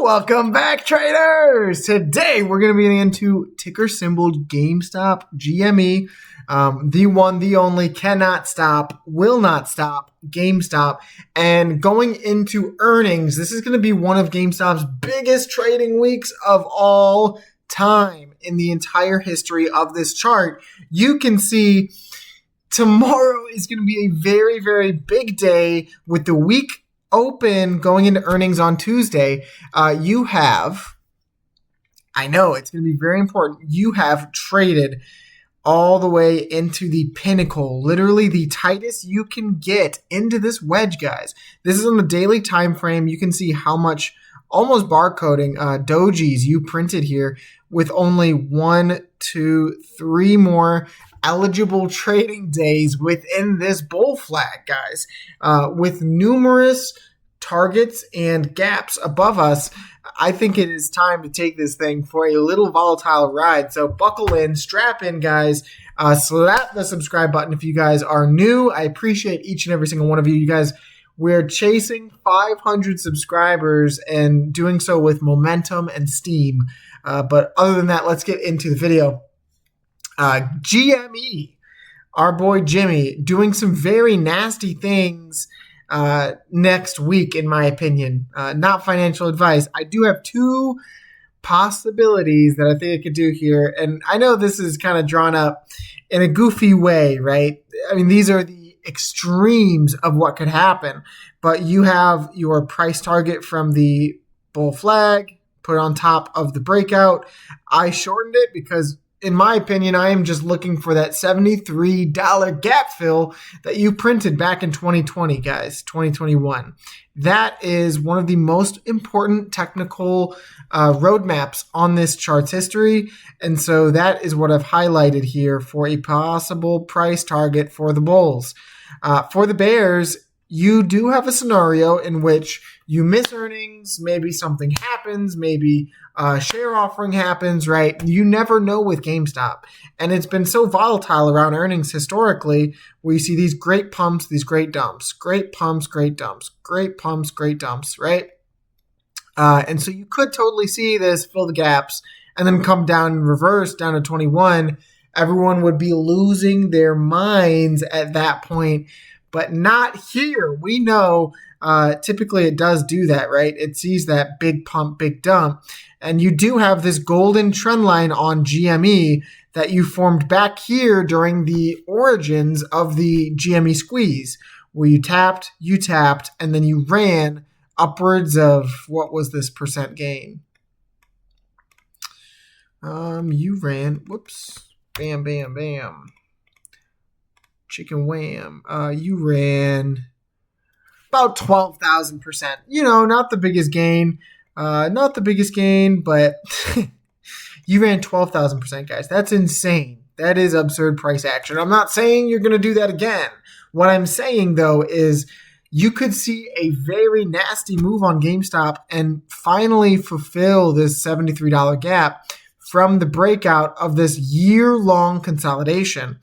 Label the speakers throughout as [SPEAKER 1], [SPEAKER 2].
[SPEAKER 1] Welcome back, traders. Today we're going to be getting into ticker symbol GameStop, GME, the one, the only, cannot stop, will not stop, GameStop. And going into earnings, this is going to be one of GameStop's biggest trading weeks of all time in the entire history of this chart. You can see tomorrow is going to be a very, very big day with the week open going into earnings on Tuesday. You have, I know it's going to be very important, you have traded all the way into the pinnacle, literally the tightest you can get into this wedge, guys. This is on the daily time frame. You can see how much almost barcoding dojis you printed here with only 1, 2, 3 more eligible trading days within this bull flag, guys, with numerous targets and gaps above us. I think it is time to take this thing for a little volatile ride. So buckle in, strap in, guys. Slap the subscribe button if you guys are new. I appreciate each and every single one of you. You guys, we're chasing 500 subscribers and doing so with momentum and steam. But other than that, let's get into the video. GME, our boy Jimmy, doing some very nasty things next week, in my opinion. Not financial advice. I do have 2 possibilities that I think I could do here. And I know this is kind of drawn up in a goofy way, right? I mean, these are the extremes of what could happen. But you have your price target from the bull flag put on top of the breakout. I shortened it because, in my opinion, I am just looking for that $73 gap fill that you printed back in 2020, guys, 2021. That is one of the most important technical roadmaps on this chart's history. And so that is what I've highlighted here for a possible price target for the bulls. For the bears, you do have a scenario in which you miss earnings, maybe something happens, maybe a share offering happens, right? You never know with GameStop. And it's been so volatile around earnings historically, where you see these great pumps, these great dumps, great pumps, great dumps, great pumps, great dumps, right? And so you could totally see this, fill the gaps, and then come down in reverse, down to 21. Everyone would be losing their minds at that point. But not here. We know typically it does do that, right? It sees that big pump, big dump. And you do have this golden trend line on GME that you formed back here during the origins of the GME squeeze, where you tapped, and then you ran upwards of, what was this percent gain? You ran, whoops, bam, bam, bam. Chicken wham. You ran about 12,000%. You know, not the biggest gain. But you ran 12,000%, guys. That's insane. That is absurd price action. I'm not saying you're going to do that again. What I'm saying, though, is you could see a very nasty move on GameStop and finally fulfill this $73 gap from the breakout of this year-long consolidation.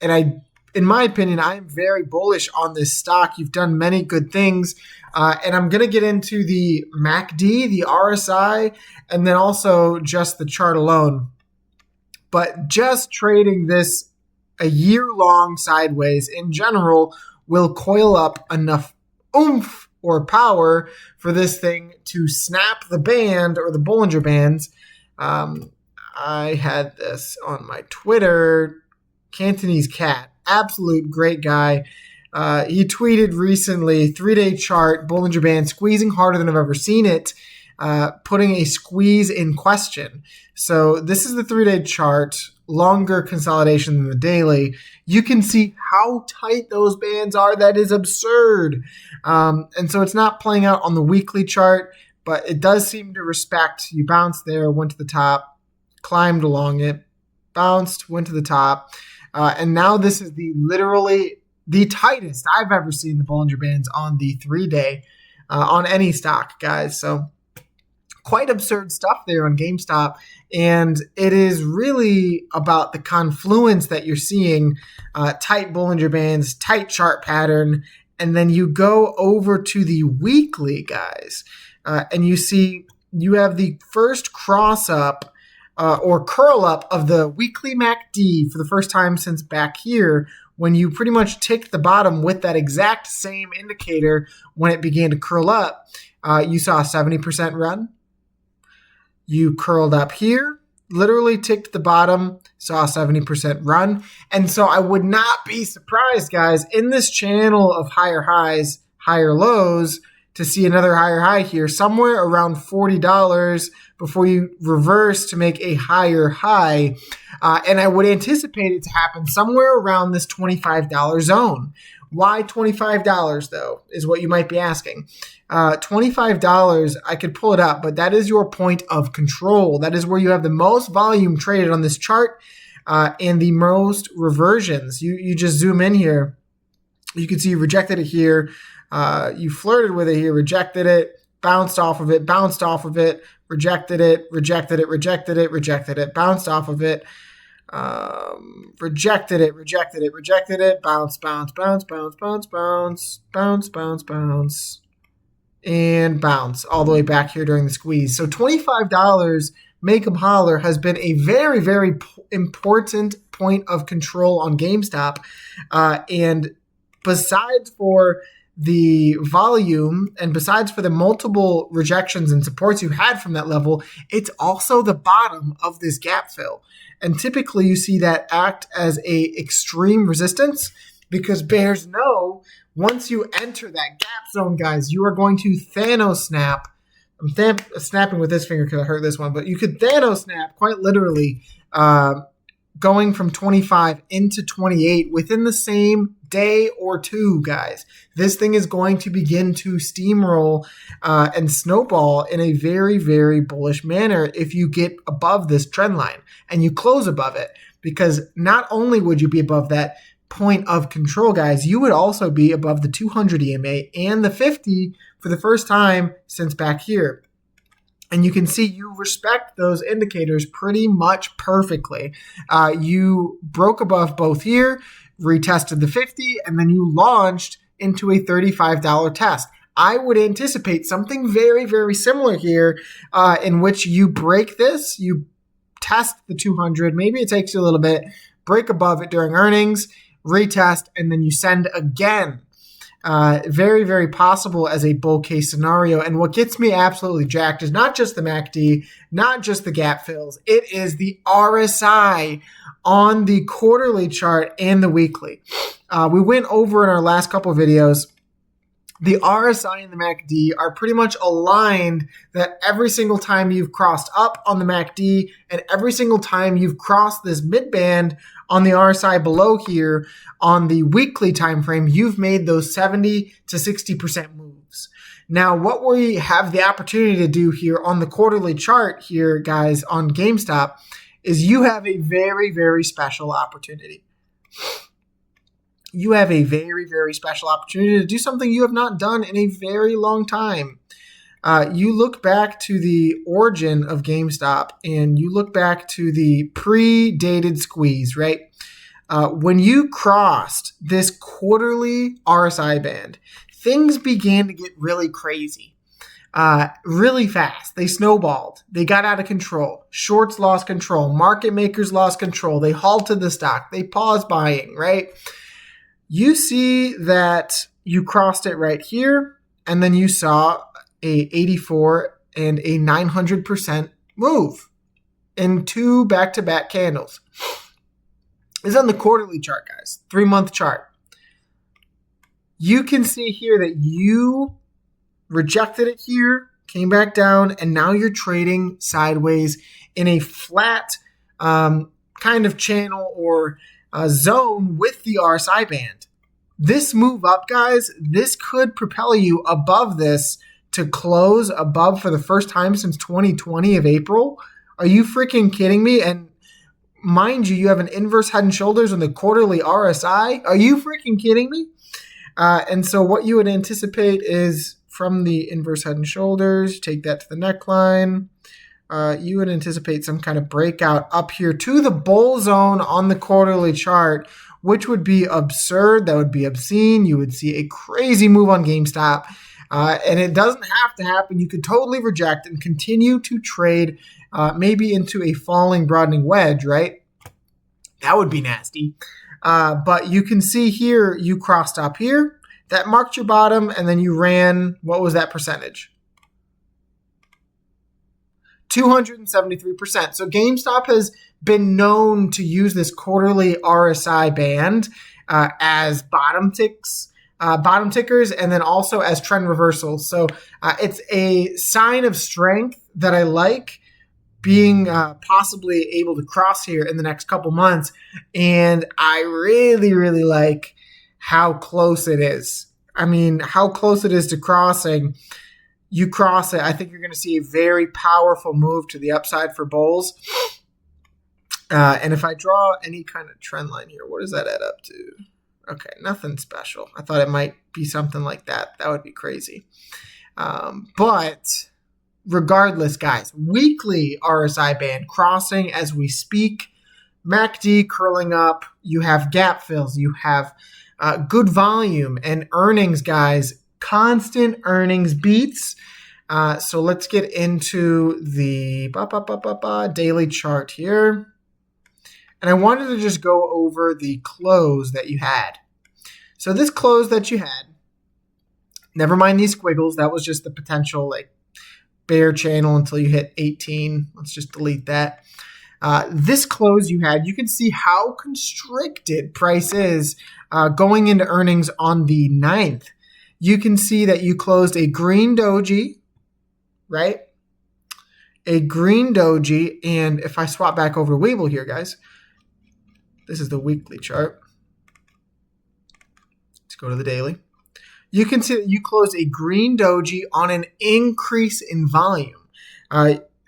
[SPEAKER 1] And in my opinion, I am very bullish on this stock. You've done many good things. And I'm going to get into the Mac D, the RSI, and then also just the chart alone. But just trading this a year-long sideways in general will coil up enough oomph or power for this thing to snap the band or the Bollinger Bands. I had this on my Twitter. Cantonese Cat, absolute great guy. He tweeted recently, 3-day chart, Bollinger Band squeezing harder than I've ever seen it, putting a squeeze in question. So this is the 3-day chart, longer consolidation than the daily. You can see how tight those bands are. That is absurd. And so it's not playing out on the weekly chart, but it does seem to respect. You bounced there, went to the top, climbed along it, bounced, went to the top. And now this is literally the tightest I've ever seen the Bollinger Bands on the 3-day on any stock, guys. So quite absurd stuff there on GameStop. And it is really about the confluence that you're seeing, tight Bollinger Bands, tight chart pattern, and then you go over to the weekly, guys, and you see you have the first cross up or curl up of the weekly MACD for the first time since back here, when you pretty much ticked the bottom with that exact same indicator when it began to curl up. You saw a 70% run. You curled up here, literally ticked the bottom, saw a 70% run. And so I would not be surprised, guys, in this channel of higher highs, higher lows, to see another higher high here, somewhere around $40 before you reverse to make a higher high. And I would anticipate it to happen somewhere around this $25 zone. Why $25 though, is what you might be asking. $25, I could pull it up, but that is your point of control. That is where you have the most volume traded on this chart and the most reversions. You just zoom in here. You can see you rejected it here. You flirted with it here, rejected it, bounced off of it, rejected it, rejected it, rejected it, rejected it, bounced off of it, rejected it, bounce, and bounce all the way back here during the squeeze. So $25, make 'em holler, has been a very, very important point of control on GameStop. And besides for the volume and besides for the multiple rejections and supports you had from that level, it's also the bottom of this gap fill. And typically you see that act as a extreme resistance, because bears know once you enter that gap zone, guys, you are going to Thanos snap. I'm snapping with this finger because I hurt this one, but you could Thanos snap quite literally, going from 25 into 28 within the same day or two, guys. This thing is going to begin to steamroll and snowball in a very, very bullish manner if you get above this trend line and you close above it. Because not only would you be above that point of control, guys, you would also be above the 200 EMA and the 50 for the first time since back here. And you can see you respect those indicators pretty much perfectly. You broke above both here, retested the 50, and then you launched into a $35 test. I would anticipate something very, very similar here, in which you break this, you test the 200, maybe it takes you a little bit, break above it during earnings, retest, and then you send again. Very, very possible as a bull case scenario. And what gets me absolutely jacked is not just the MACD, not just the gap fills. It is the RSI on the quarterly chart and the weekly. We went over in our last couple of videos. The RSI and the MACD are pretty much aligned, that every single time you've crossed up on the MACD and every single time you've crossed this mid-band on the RSI below here on the weekly time frame, you've made those 70 to 60% moves. Now, what we have the opportunity to do here on the quarterly chart here, guys, on GameStop, is you have a very, very special opportunity. You have a very, very special opportunity to do something you have not done in a very long time. You look back to the origin of GameStop and you look back to the pre-dated squeeze, right? When you crossed this quarterly RSI band, things began to get really crazy, really fast. They snowballed. They got out of control. Shorts lost control. Market makers lost control. They halted the stock. They paused buying, right? You see that you crossed it right here, and then you saw a 84 and a 900% move in two back-to-back candles. This is on the quarterly chart, guys, 3-month chart. You can see here that you rejected it here, came back down, and now you're trading sideways in a flat kind of channel or zone with the RSI band. This move up, guys, this could propel you above this to close above for the first time since 2020 of April. Are you freaking kidding me? And mind you, you have an inverse head and shoulders on the quarterly RSI. Are you freaking kidding me? And so what you would anticipate is from the inverse head and shoulders, take that to the neckline. You would anticipate some kind of breakout up here to the bull zone on the quarterly chart, which would be absurd. That would be obscene. You would see a crazy move on GameStop. And it doesn't have to happen. You could totally reject and continue to trade maybe into a falling, broadening wedge, right? That would be nasty. But you can see here, you crossed up here. That marked your bottom, and then you ran, what was that percentage? 273%. So GameStop has been known to use this quarterly RSI band as bottom tickers, and then also as trend reversals. So it's a sign of strength that I like, being possibly able to cross here in the next couple months. And I really, really like how close it is. I mean, how close it is to crossing. You cross it, I think you're going to see a very powerful move to the upside for bulls. And if I draw any kind of trend line here, what does that add up to? Okay, nothing special. I thought it might be something like that. That would be crazy. But regardless, guys, weekly RSI band crossing as we speak. MACD curling up. You have gap fills. You have good volume and earnings, guys. Constant earnings beats. So let's get into the daily chart here. And I wanted to just go over the close that you had. So this close that you had, never mind these squiggles. That was just the potential like bear channel until you hit 18. Let's just delete that. This close you had, you can see how constricted price is going into earnings on the 9th. You can see that you closed a green doji, right? A green doji. And if I swap back over to Webull here, guys, this is the weekly chart. Let's go to the daily. You can see that you closed a green doji on an increase in volume.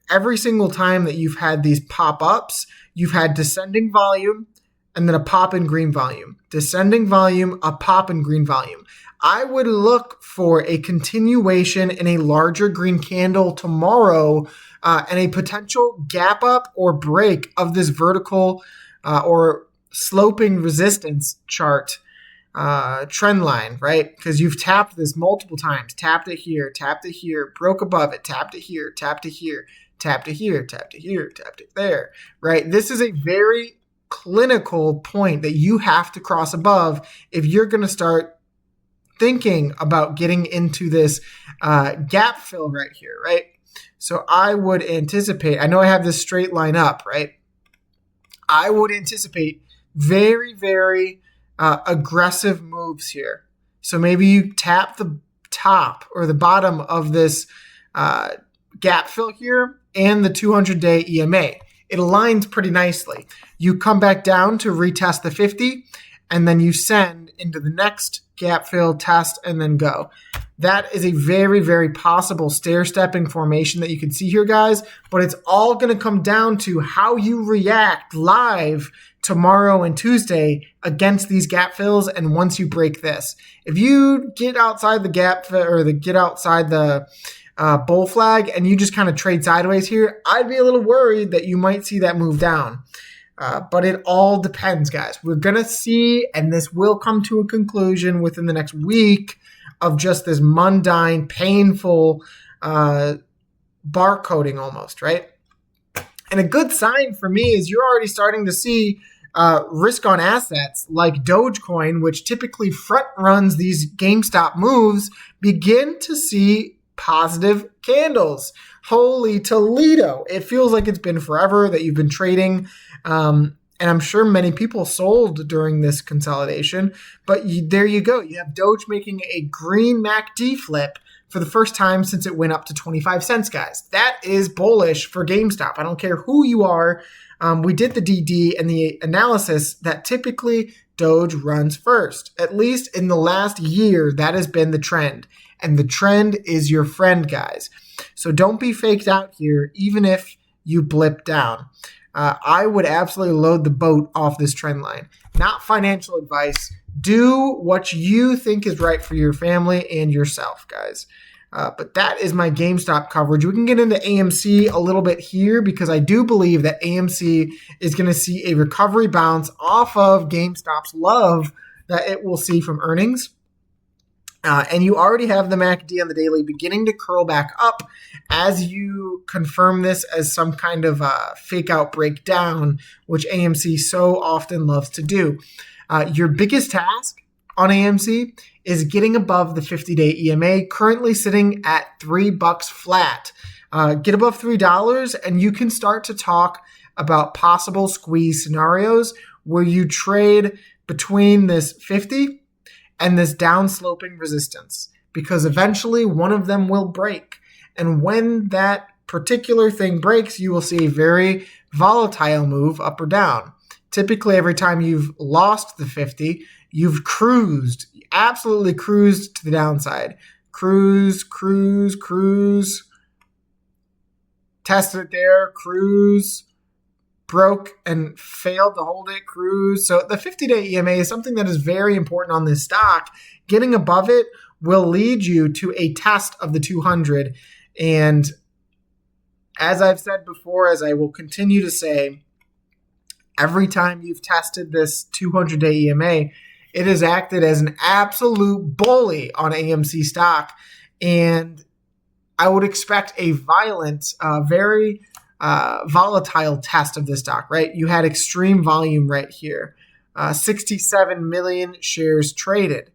[SPEAKER 1] Every single time that you've had these pop-ups, you've had descending volume and then a pop in green volume. Descending volume, a pop in green volume. I would look for a continuation in a larger green candle tomorrow and a potential gap up or break of this vertical or sloping resistance chart trend line, right? Because you've tapped this multiple times. Tapped it here, broke above it, tapped it here, tapped it here, tapped it here, tapped it here, tapped it there, right? This is a very clinical point that you have to cross above if you're going to start thinking about getting into this gap fill right here, right? So I would anticipate, I know I have this straight line up, right? I would anticipate very, very aggressive moves here. So maybe you tap the top or the bottom of this gap fill here and the 200-day EMA. It aligns pretty nicely. You come back down to retest the 50, and then you send into the next gap fill, test, and then go. That is a very, very possible stair-stepping formation that you can see here, guys, but it's all going to come down to how you react live tomorrow and Tuesday against these gap fills and once you break this. If you get outside the gap fill or get outside the bull flag and you just kind of trade sideways here, I'd be a little worried that you might see that move down. But it all depends, guys. We're going to see, and this will come to a conclusion within the next week of just this mundane, painful barcoding almost, right? And a good sign for me is you're already starting to see risk on assets like Dogecoin, which typically front runs these GameStop moves, begin to see positive candles. Holy Toledo. It feels like it's been forever that you've been trading. And I'm sure many people sold during this consolidation, but there you go. You have Doge making a green Mac D flip for the first time since it went up to 25 cents, guys. That is bullish for GameStop. I don't care who you are. We did the DD and the analysis that typically Doge runs first. At least in the last year, that has been the trend. And the trend is your friend, guys. So don't be faked out here, even if you blip down. I would absolutely load the boat off this trend line. Not financial advice. Do what you think is right for your family and yourself, guys. But that is my GameStop coverage. We can get into AMC a little bit here because I do believe that AMC is going to see a recovery bounce off of GameStop's love that it will see from earnings. And you already have the Mac D on the daily beginning to curl back up as you confirm this as some kind of fake out breakdown, which AMC so often loves to do. Your biggest task on AMC is getting above the 50-day EMA, currently sitting at $3 flat. Get above $3 and you can start to talk about possible squeeze scenarios where you trade between this 50 and this downsloping resistance, because eventually one of them will break. And when that particular thing breaks, you will see a very volatile move up or down. Typically, every time you've lost the 50, you've cruised, absolutely cruised to the downside. Cruise, tested it there, cruise, broke and failed to hold it, cruise. So the 50-day EMA is something that is very important on this stock. Getting above it will lead you to a test of the 200. And as I've said before, as I will continue to say, every time you've tested this 200-day EMA, it has acted as an absolute bully on AMC stock. And I would expect a violent, very volatile test of this stock, right? You had extreme volume right here, 67 million shares traded.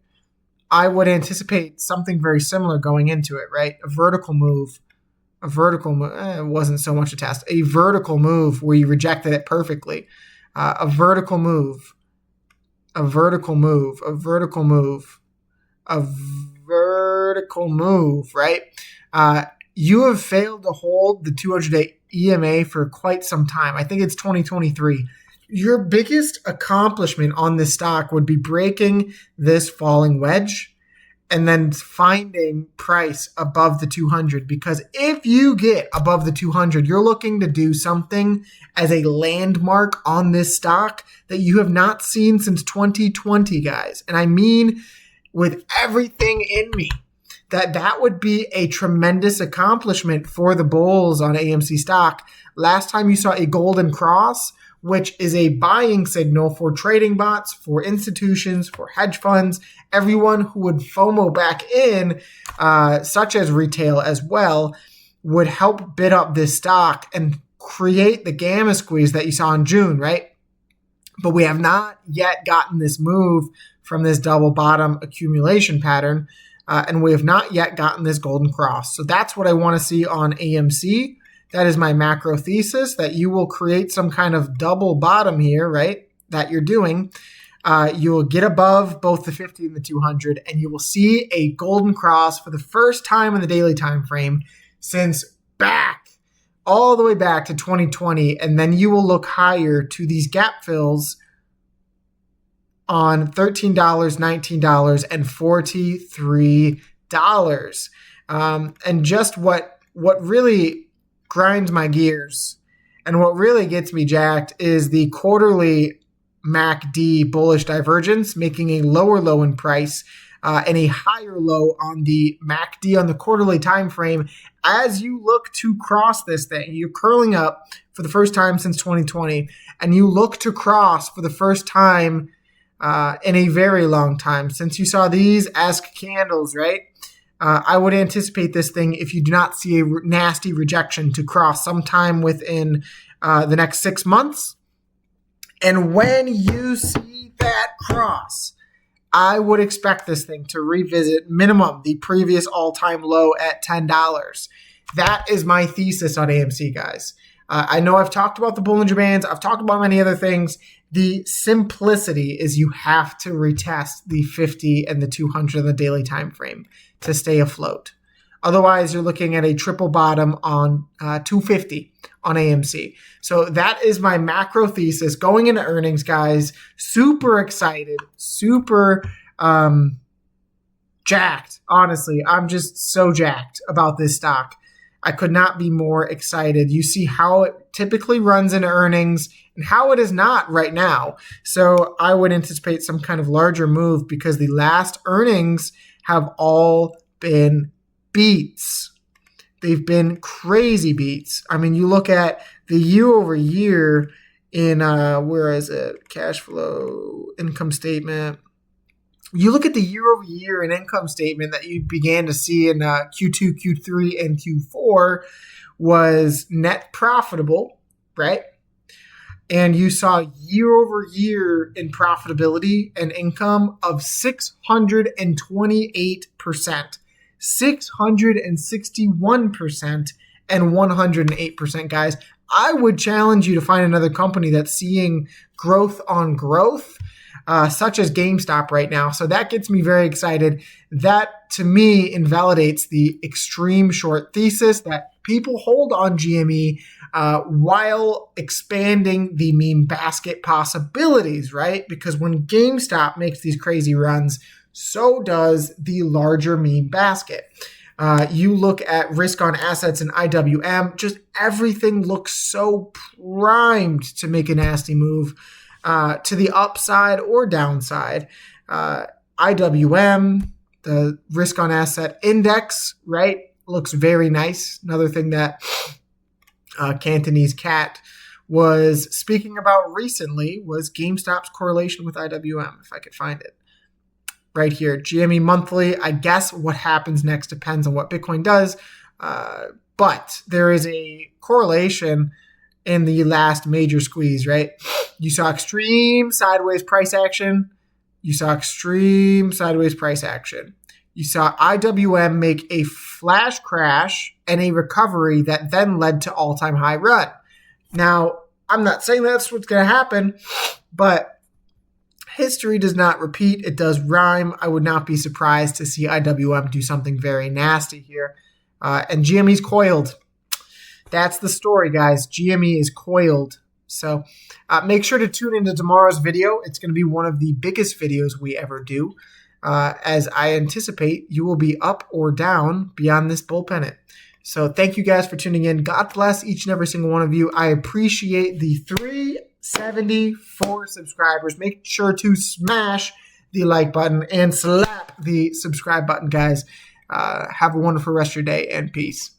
[SPEAKER 1] I would anticipate something very similar going into it, right? A vertical move, it wasn't so much a test, a vertical move where you rejected it perfectly. A vertical move, right? You have failed to hold the 200-day EMA for quite some time. I think it's 2023. Your biggest accomplishment on this stock would be breaking this falling wedge and then finding price above the 200. Because if you get above the 200, you're looking to do something as a landmark on this stock that you have not seen since 2020, guys. And I mean with everything in me. That would be a tremendous accomplishment for the bulls on AMC stock. Last time you saw a golden cross, which is a buying signal for trading bots, for institutions, for hedge funds, everyone who would FOMO back in, such as retail as well, would help bid up this stock and create the gamma squeeze that you saw in June, right? But we have not yet gotten this move from this double bottom accumulation pattern. And we have not yet gotten this golden cross. So that's what I want to see on AMC. That is my macro thesis, that you will create some kind of double bottom here, right, that you're doing. You will get above both the 50 and the 200, and you will see a golden cross for the first time in the daily time frame since all the way back to 2020. And then you will look higher to these gap fills on $13, $19, and $43. And just what really grinds my gears and what really gets me jacked is the quarterly Mac D bullish divergence, making a lower low in price and a higher low on the Mac D on the quarterly time frame. As you look to cross this thing, you're curling up for the first time since 2020, and you look to cross for the first time in a very long time since you saw these ask candles, right? I would anticipate this thing, if you do not see a nasty rejection, to cross sometime within the next 6 months. And when you see that cross, I would expect this thing to revisit minimum the previous all-time low at $10. That is my thesis on AMC, guys. I know I've talked about the Bollinger Bands. I've talked about many other things. The simplicity is you have to retest the 50 and the 200 on the daily time frame to stay afloat. Otherwise, you're looking at a triple bottom on 250 on AMC. So that is my macro thesis going into earnings, guys. Super excited, super jacked. Honestly, I'm just so jacked about this stock. I could not be more excited. You see how it typically runs into earnings and how it is not right now. So I would anticipate some kind of larger move because the last earnings have all been beats. They've been crazy beats. I mean, you look at the year over year in, where is it? Cash flow, income statement. You look at the year over year in income statement that you began to see in Q2, Q3, and Q4 was net profitable, right? And you saw year over year in profitability and income of 628%, 661%, and 108%, guys. I would challenge you to find another company that's seeing growth on growth, such as GameStop right now. So that gets me very excited. That, to me, invalidates the extreme short thesis that people hold on GME while expanding the meme basket possibilities, right? Because when GameStop makes these crazy runs, so does the larger meme basket. You look at risk on assets in IWM, just everything looks so primed to make a nasty move to the upside or downside. IWM, the risk on asset index, right, looks very nice. Another thing that Cantonese Cat was speaking about recently was GameStop's correlation with IWM, if I could find it. Right here, GME monthly. I guess what happens next depends on what Bitcoin does, but there is a correlation in the last major squeeze, right? You saw extreme sideways price action. You saw extreme sideways price action. You saw IWM make a flash crash and a recovery that then led to all-time high run. Now, I'm not saying that's what's going to happen, but history does not repeat. It does rhyme. I would not be surprised to see IWM do something very nasty here. And GME's coiled. That's the story, guys. GME is coiled. So make sure to tune into tomorrow's video. It's going to be one of the biggest videos we ever do, as I anticipate you will be up or down beyond this bull pennant. So thank you guys for tuning in. God bless each and every single one of you. I appreciate the 374 subscribers. Make sure to smash the like button and slap the subscribe button, guys. Have a wonderful rest of your day, and peace.